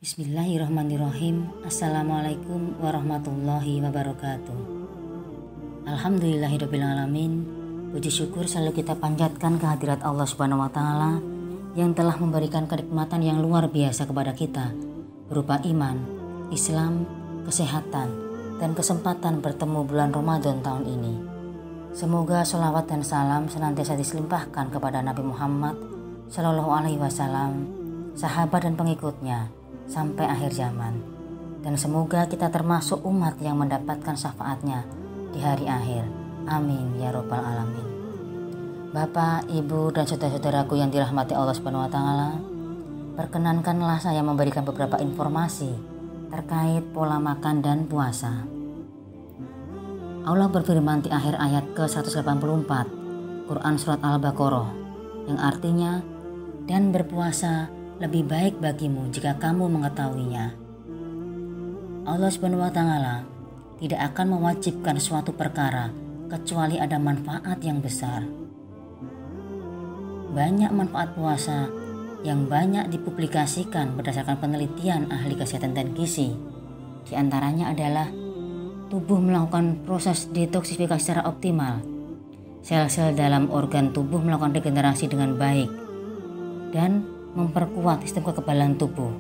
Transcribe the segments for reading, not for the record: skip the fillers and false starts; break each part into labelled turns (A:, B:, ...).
A: Bismillahirrahmanirrahim. Assalamualaikum warahmatullahi wabarakatuh. Alhamdulillahirrabbilalamin. Puji syukur selalu kita panjatkan kehadirat Allah Subhanahu wa Ta'ala yang telah memberikan kenikmatan yang luar biasa kepada kita berupa iman, Islam, kesehatan, dan kesempatan bertemu bulan Ramadan tahun ini. Semoga sholawat dan salam senantiasa diselimpahkan kepada Nabi Muhammad Shallallahu Alaihi Wasallam, sahabat dan pengikutnya sampai akhir zaman, dan semoga kita termasuk umat yang mendapatkan syafaatnya di hari akhir. Amin ya robbal alamin. Bapak, Ibu, dan saudara-saudaraku yang dirahmati Allah Subhanahu wa Ta'ala, perkenankanlah saya memberikan beberapa informasi terkait pola makan dan puasa. Allah berfirman di akhir ayat ke-184 Quran Surat Al-Baqarah, yang artinya, dan berpuasa lebih baik bagimu jika kamu mengetahuinya. Allah Subhanahu wa Ta'ala tidak akan mewajibkan suatu perkara kecuali ada manfaat yang besar. Banyak manfaat puasa yang banyak dipublikasikan berdasarkan penelitian ahli kesehatan dan gizi. Di antaranya adalah tubuh melakukan proses detoksifikasi secara optimal, sel-sel dalam organ tubuh melakukan regenerasi dengan baik, dan memperkuat sistem kekebalan tubuh,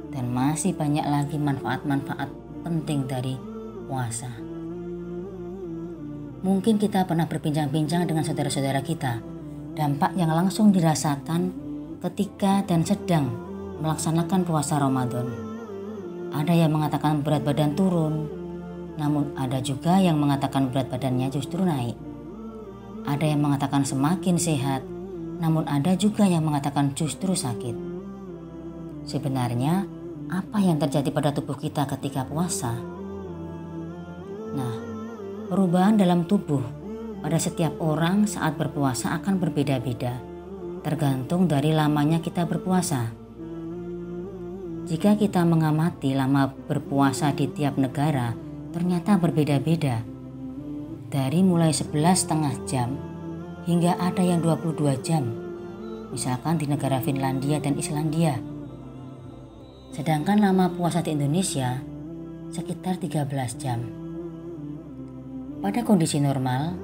A: dan masih banyak lagi manfaat-manfaat penting dari puasa. Mungkin kita pernah berbincang-bincang dengan saudara-saudara kita dampak yang langsung dirasakan ketika dan sedang melaksanakan puasa Ramadan. Ada yang mengatakan berat badan turun, namun ada juga yang mengatakan berat badannya justru naik. Ada yang mengatakan semakin sehat, namun ada juga yang mengatakan justru sakit. Sebenarnya, apa yang terjadi pada tubuh kita ketika puasa? Nah, perubahan dalam tubuh pada setiap orang saat berpuasa akan berbeda-beda, tergantung dari lamanya kita berpuasa. Jika kita mengamati lama berpuasa di tiap negara, ternyata berbeda-beda. Dari mulai 11,5 jam hingga ada yang 22 jam, misalkan di negara Finlandia dan Islandia. Sedangkan lama puasa di Indonesia sekitar 13 jam. Pada kondisi normal,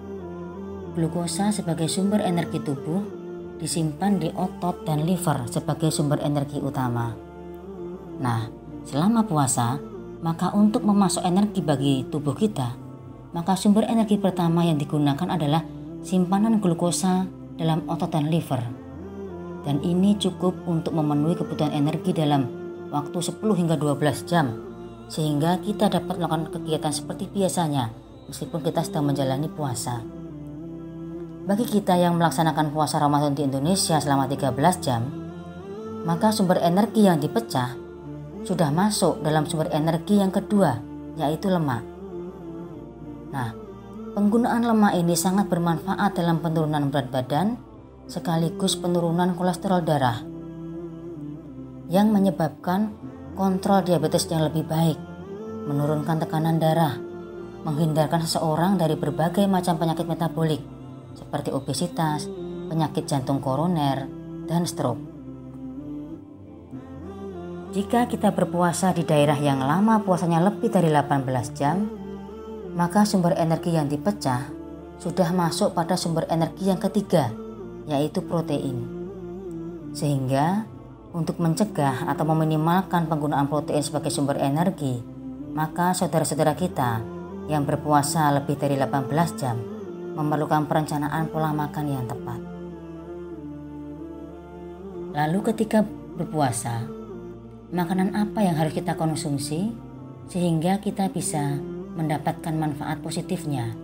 A: glukosa sebagai sumber energi tubuh disimpan di otot dan liver sebagai sumber energi utama. Nah, selama puasa, maka untuk memasok energi bagi tubuh kita, maka sumber energi pertama yang digunakan adalah simpanan glukosa dalam otot dan liver, dan ini cukup untuk memenuhi kebutuhan energi dalam waktu 10 hingga 12 jam, sehingga kita dapat melakukan kegiatan seperti biasanya meskipun kita sedang menjalani puasa. Bagi kita yang melaksanakan puasa Ramadan di Indonesia selama 13 jam, maka sumber energi yang dipecah sudah masuk dalam sumber energi yang kedua, yaitu lemak. Nah, penggunaan lemak ini sangat bermanfaat dalam penurunan berat badan sekaligus penurunan kolesterol darah yang menyebabkan kontrol diabetes yang lebih baik, menurunkan tekanan darah, menghindarkan seseorang dari berbagai macam penyakit metabolik seperti obesitas, penyakit jantung koroner, dan stroke. Jika kita berpuasa di daerah yang lama puasanya lebih dari 18 jam, maka sumber energi yang dipecah sudah masuk pada sumber energi yang ketiga, yaitu protein. Sehingga untuk mencegah atau meminimalkan penggunaan protein sebagai sumber energi, maka saudara-saudara kita yang berpuasa lebih dari 18 jam memerlukan perencanaan pola makan yang tepat. Lalu ketika berpuasa, makanan apa yang harus kita konsumsi sehingga kita bisa mendapatkan manfaat positifnya?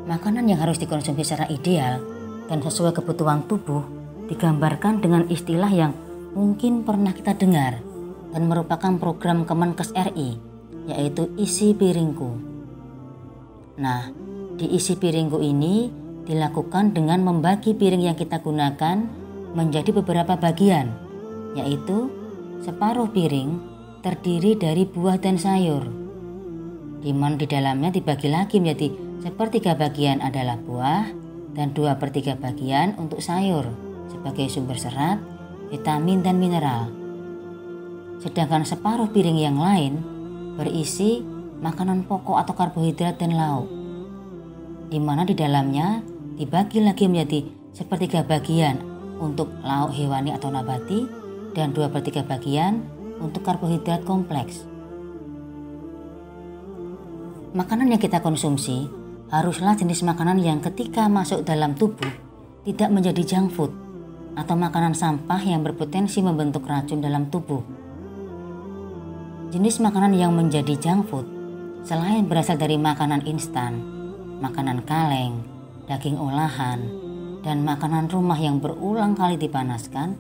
A: Makanan yang harus dikonsumsi secara ideal dan sesuai kebutuhan tubuh digambarkan dengan istilah yang mungkin pernah kita dengar dan merupakan program Kemenkes RI, yaitu isi piringku. Nah, di isi piringku ini dilakukan dengan membagi piring yang kita gunakan menjadi beberapa bagian, yaitu separuh piring terdiri dari buah dan sayur, di mana di dalamnya dibagi lagi menjadi sepertiga bagian adalah buah dan 2/3 bagian untuk sayur sebagai sumber serat, vitamin dan mineral. Sedangkan separuh piring yang lain berisi makanan pokok atau karbohidrat dan lauk, di mana di dalamnya dibagi lagi menjadi sepertiga bagian untuk lauk hewani atau nabati dan 2/3 bagian untuk karbohidrat kompleks. Makanan yang kita konsumsi haruslah jenis makanan yang ketika masuk dalam tubuh tidak menjadi junk food atau makanan sampah yang berpotensi membentuk racun dalam tubuh. Jenis makanan yang menjadi junk food selain berasal dari makanan instan, makanan kaleng, daging olahan, dan makanan rumah yang berulang kali dipanaskan,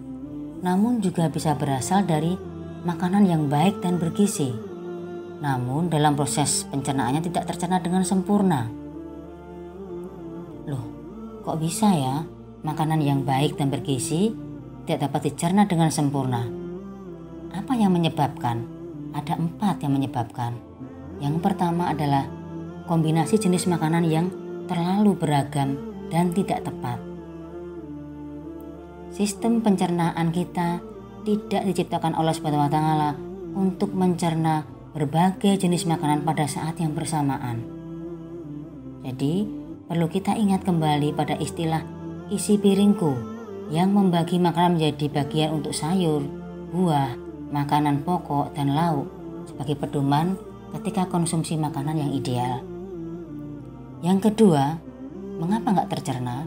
A: namun juga bisa berasal dari makanan yang baik dan bergizi, namun dalam proses pencernaannya tidak tercerna dengan sempurna. Loh, kok bisa ya makanan yang baik dan bergizi tidak dapat dicerna dengan sempurna? Apa yang menyebabkan? Ada 4 yang menyebabkan. Yang pertama adalah kombinasi jenis makanan yang terlalu beragam dan tidak tepat. Sistem pencernaan kita tidak diciptakan oleh Subhanahu wa Ta'ala untuk mencerna berbagai jenis makanan pada saat yang bersamaan. Jadi, perlu kita ingat kembali pada istilah isi piringku yang membagi makanan menjadi bagian untuk sayur, buah, makanan pokok, dan lauk sebagai pedoman ketika konsumsi makanan yang ideal. Yang kedua, mengapa nggak tercerna?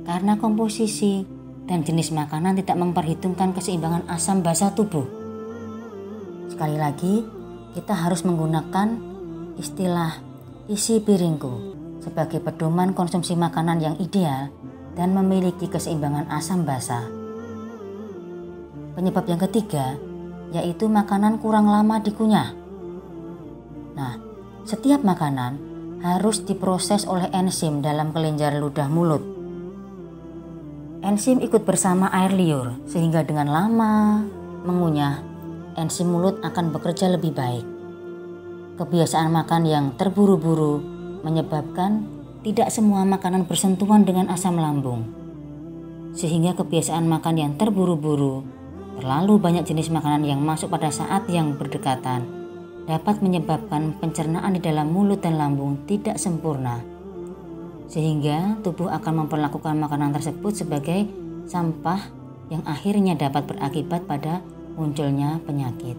A: Karena komposisi dan jenis makanan tidak memperhitungkan keseimbangan asam basa tubuh. Sekali lagi, kita harus menggunakan istilah isi piringku sebagai pedoman konsumsi makanan yang ideal dan memiliki keseimbangan asam basa. Penyebab yang ketiga yaitu makanan kurang lama dikunyah. Nah, setiap makanan harus diproses oleh enzim dalam kelenjar ludah mulut. Enzim ikut bersama air liur sehingga dengan lama mengunyah, enzim mulut akan bekerja lebih baik. Kebiasaan makan yang terburu-buru menyebabkan tidak semua makanan bersentuhan dengan asam lambung. Sehingga kebiasaan makan yang terburu-buru, terlalu banyak jenis makanan yang masuk pada saat yang berdekatan dapat menyebabkan pencernaan di dalam mulut dan lambung tidak sempurna. Sehingga tubuh akan memperlakukan makanan tersebut sebagai sampah yang akhirnya dapat berakibat pada munculnya penyakit.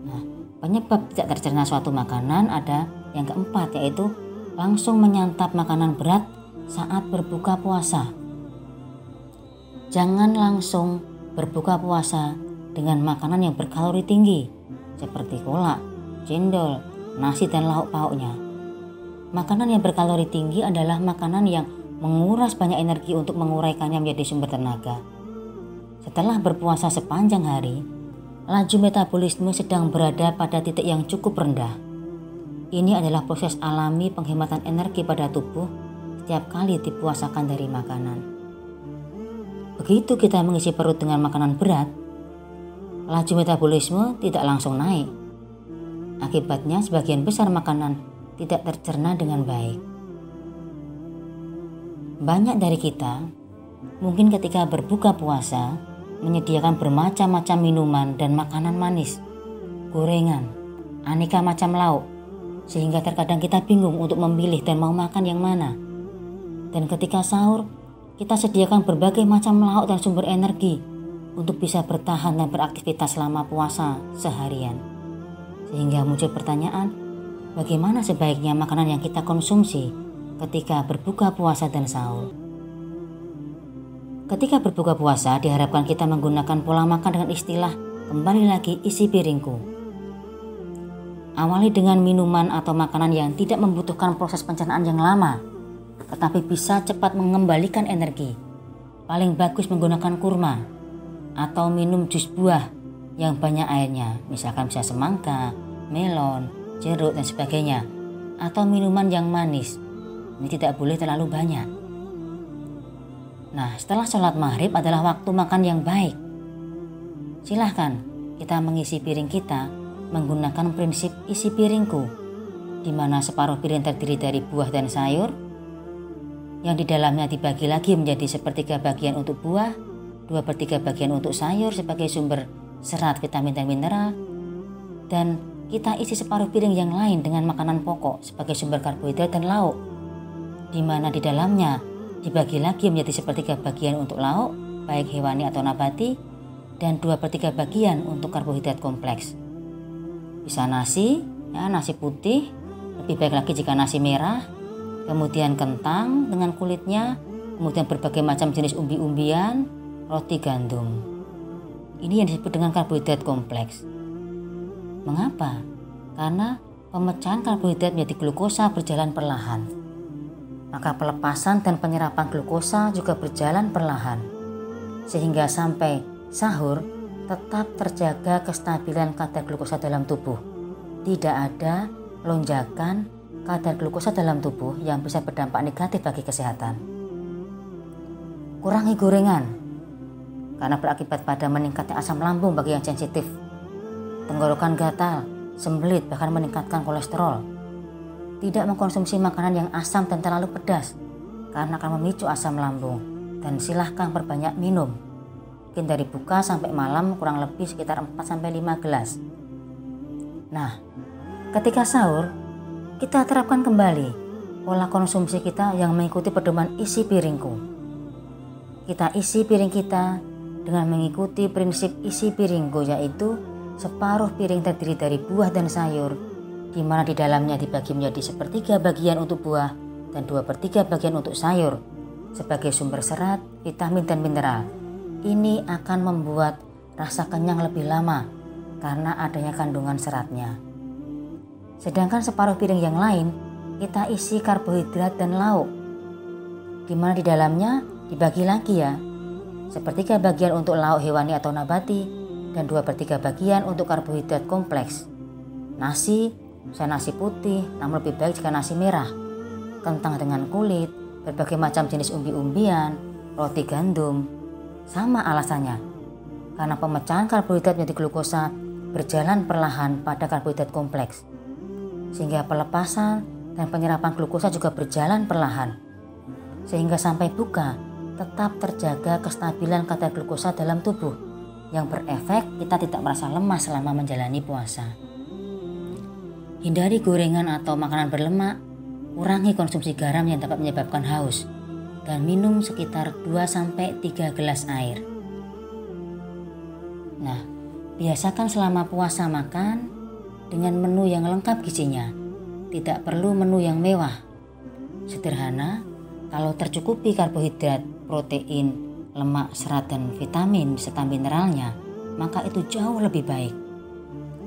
A: Nah, penyebab tidak tercerna suatu makanan ada yang keempat, yaitu langsung menyantap makanan berat saat berbuka puasa. Jangan langsung berbuka puasa dengan makanan yang berkalori tinggi seperti kolak, cendol, nasi, dan lauk pauknya. Makanan yang berkalori tinggi adalah makanan yang menguras banyak energi untuk menguraikannya menjadi sumber tenaga. Setelah berpuasa sepanjang hari, laju metabolisme sedang berada pada titik yang cukup rendah. Ini adalah proses alami penghematan energi pada tubuh setiap kali dipuasakan dari makanan. Begitu kita mengisi perut dengan makanan berat, laju metabolisme tidak langsung naik. Akibatnya sebagian besar makanan tidak tercerna dengan baik. Banyak dari kita mungkin ketika berbuka puasa menyediakan bermacam-macam minuman dan makanan manis, gorengan, aneka macam lauk, sehingga terkadang kita bingung untuk memilih dan mau makan yang mana. Dan ketika sahur, kita sediakan berbagai macam lauk dan sumber energi untuk bisa bertahan dan beraktivitas selama puasa seharian. Sehingga muncul pertanyaan, bagaimana sebaiknya makanan yang kita konsumsi ketika berbuka puasa dan sahur? Ketika berbuka puasa diharapkan kita menggunakan pola makan dengan istilah kembali lagi isi piringku. Awali dengan minuman atau makanan yang tidak membutuhkan proses pencernaan yang lama, tetapi bisa cepat mengembalikan energi. Paling bagus menggunakan kurma atau minum jus buah yang banyak airnya, misalkan bisa semangka, melon, jeruk, dan sebagainya. Atau minuman yang manis, ini tidak boleh terlalu banyak. Nah, setelah sholat maghrib adalah waktu makan yang baik. Silahkan kita mengisi piring kita menggunakan prinsip isi piringku, di mana separuh piring terdiri dari buah dan sayur, yang di dalamnya dibagi lagi menjadi sepertiga bagian untuk buah 2/3 bagian untuk sayur sebagai sumber serat, vitamin dan mineral, dan kita isi separuh piring yang lain dengan makanan pokok sebagai sumber karbohidrat dan lauk, di mana di dalamnya dibagi lagi menjadi 1/3 bagian untuk lauk baik hewani atau nabati dan 2/3 bagian untuk karbohidrat kompleks. Bisa nasi, nasi putih, lebih baik lagi jika nasi merah, kemudian kentang dengan kulitnya, kemudian berbagai macam jenis umbi-umbian, roti gandum. Ini yang disebut dengan karbohidrat kompleks. Mengapa? Karena pemecahan karbohidrat menjadi glukosa berjalan perlahan. Maka pelepasan dan penyerapan glukosa juga berjalan perlahan. Sehingga sampai sahur tetap terjaga kestabilan kadar glukosa dalam tubuh. Tidak ada lonjakan kadar glukosa dalam tubuh yang bisa berdampak negatif bagi kesehatan. Kurangi gorengan karena berakibat pada meningkatnya asam lambung bagi yang sensitif, tenggorokan gatal, sembelit, bahkan meningkatkan kolesterol. Tidak mengkonsumsi makanan yang asam dan terlalu pedas karena akan memicu asam lambung, dan silahkan perbanyak minum. Mungkin dari buka sampai malam kurang lebih sekitar 4-5 gelas. Nah, ketika sahur kita terapkan kembali pola konsumsi kita yang mengikuti pedoman isi piringku. Kita isi piring kita dengan mengikuti prinsip isi piringku, yaitu separuh piring terdiri dari buah dan sayur, di mana di dalamnya dibagi menjadi 1/3 bagian untuk buah dan 2/3 bagian untuk sayur sebagai sumber serat, vitamin dan mineral. Ini akan membuat rasa kenyang lebih lama karena adanya kandungan seratnya. Sedangkan separuh piring yang lain kita isi karbohidrat dan lauk, di mana di dalamnya dibagi lagi ya, 1/3 bagian untuk lauk hewani atau nabati dan 2/3 bagian untuk karbohidrat kompleks. Nasi, saya nasi putih, namun lebih baik jika nasi merah, kentang dengan kulit, berbagai macam jenis umbi-umbian, roti gandum. Sama alasannya, karena pemecahan karbohidrat menjadi glukosa berjalan perlahan pada karbohidrat kompleks, sehingga pelepasan dan penyerapan glukosa juga berjalan perlahan, sehingga sampai buka tetap terjaga kestabilan kadar glukosa dalam tubuh, yang berefek kita tidak merasa lemas selama menjalani puasa. Hindari gorengan atau makanan berlemak, kurangi konsumsi garam yang dapat menyebabkan haus, dan minum sekitar 2-3 gelas air. Nah, biasakan selama puasa makan dengan menu yang lengkap gizinya. Tidak perlu menu yang mewah. Sederhana, kalau tercukupi karbohidrat, protein, lemak, serat, dan vitamin serta mineralnya, maka itu jauh lebih baik.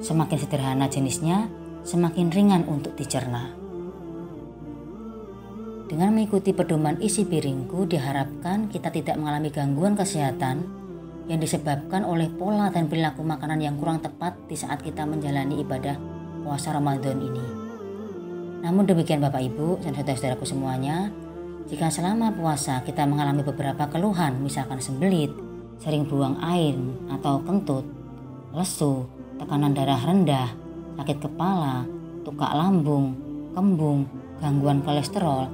A: Semakin sederhana jenisnya, semakin ringan untuk dicerna. Dengan mengikuti pedoman isi piringku, diharapkan kita tidak mengalami gangguan kesehatan yang disebabkan oleh pola dan perilaku makanan yang kurang tepat di saat kita menjalani ibadah puasa Ramadan ini. Namun demikian Bapak Ibu dan saudara-saudaraku semuanya, jika selama puasa kita mengalami beberapa keluhan, misalkan sembelit, sering buang air atau kentut, lesu, tekanan darah rendah, sakit kepala, tukak lambung, kembung, gangguan kolesterol,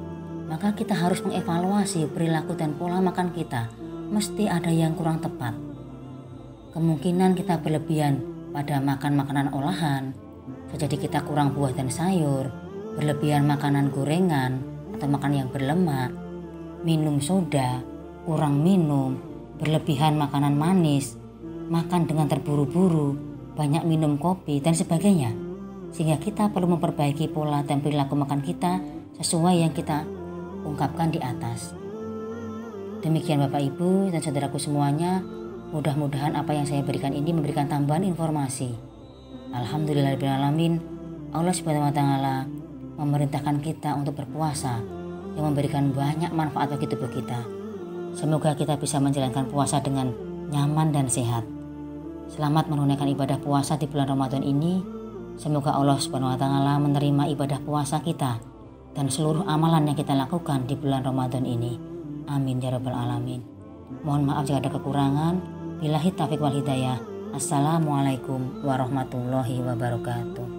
A: maka kita harus mengevaluasi perilaku dan pola makan kita. Mesti ada yang kurang tepat. Kemungkinan kita berlebihan pada makan makanan olahan, jadi kita kurang buah dan sayur, berlebihan makanan gorengan atau makan yang berlemak, minum soda, kurang minum, berlebihan makanan manis, makan dengan terburu-buru, banyak minum kopi dan sebagainya. Sehingga kita perlu memperbaiki pola dan perilaku makan kita sesuai yang kita ungkapkan di atas. Demikian Bapak Ibu dan saudaraku semuanya, mudah-mudahan apa yang saya berikan ini memberikan tambahan informasi. Alhamdulillahirrahmanirrahim, Allah Subhanahu wa Ta'ala memerintahkan kita untuk berpuasa yang memberikan banyak manfaat bagi tubuh kita. Semoga kita bisa menjalankan puasa dengan nyaman dan sehat. Selamat menunaikan ibadah puasa di bulan Ramadan ini. Semoga Allah Subhanahu wa Ta'ala menerima ibadah puasa kita dan seluruh amalan yang kita lakukan di bulan Ramadan ini. Amin ya rabbal alamin. Mohon maaf jika ada kekurangan. Billahi taufiq wal hidayah. Assalamualaikum warahmatullahi wabarakatuh.